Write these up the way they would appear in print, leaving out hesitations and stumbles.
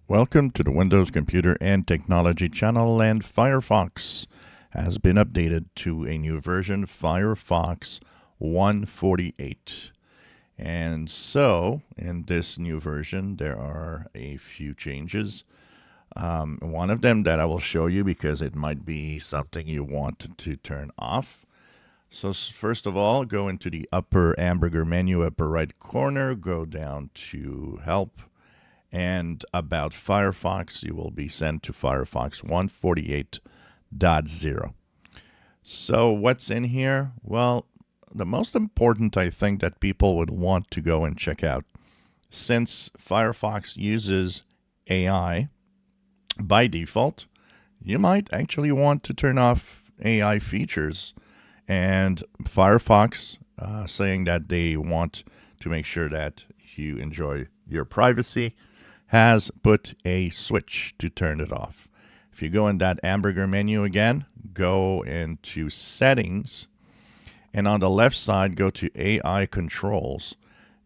Welcome to the Windows Computer and Technology channel, and Firefox has been updated to a new version, Firefox 148. And so, in this new version, there are a few changes. One of them that I will show you because it might be something you want to turn off. So first of all, go into the upper hamburger menu, upper right corner, go down to Help, and About Firefox. You will be sent to Firefox 148.0. So what's in here? Well, the most important, I think, that people would want to go and check out, since Firefox uses AI by default, you might actually want to turn off AI features. And Firefox saying that they want to make sure that you enjoy your privacy has put a switch to turn it off. If you go in that hamburger menu again, go into Settings, and on the left side, go to AI Controls.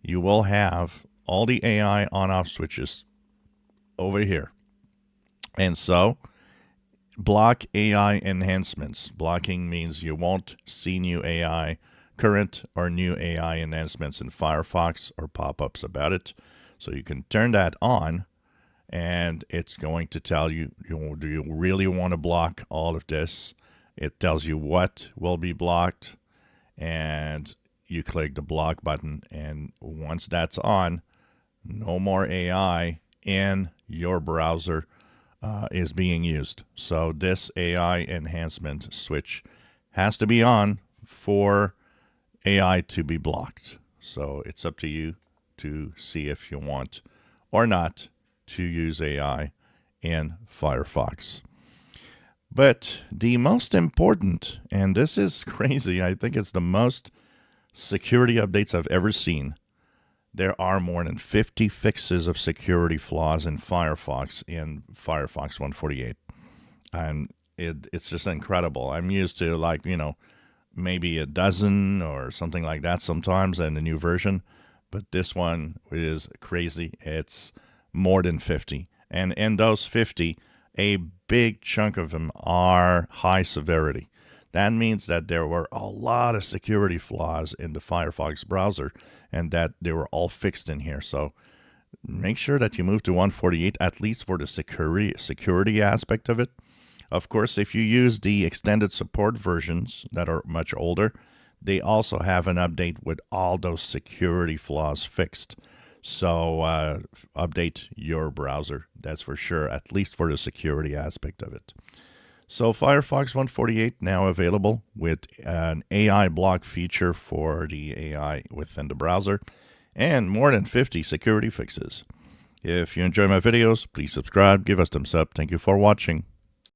You will have all the AI on-off switches over here. And so, block AI enhancements. Blocking means you won't see new AI, current or new AI enhancements in Firefox or pop-ups about it. So you can turn that on, and it's going to tell you, do you really want to block all of this? It tells you what will be blocked, and you click the block button, and once that's on, no more AI in your browser is being used. So this AI enhancement switch has to be on for AI to be blocked. So it's up to you to see if you want or not to use AI in Firefox. But the most important, and this is crazy, I think it's the most security updates I've ever seen. There are more than 50 fixes of security flaws in Firefox 148. And it's just incredible. I'm used to maybe a dozen or something like that sometimes in the new version. But this one is crazy. It's more than 50. And in those 50, a big chunk of them are high severity. That means that there were a lot of security flaws in the Firefox browser and that they were all fixed in here. So make sure that you move to 148, at least for the security aspect of it. Of course, if you use the extended support versions that are much older, they also have an update with all those security flaws fixed. So update your browser, that's for sure, at least for the security aspect of it. So Firefox 148 now available with an AI block feature for the AI within the browser, and more than 50 security fixes. If you enjoy my videos, please subscribe, give us thumbs up. Thank you for watching.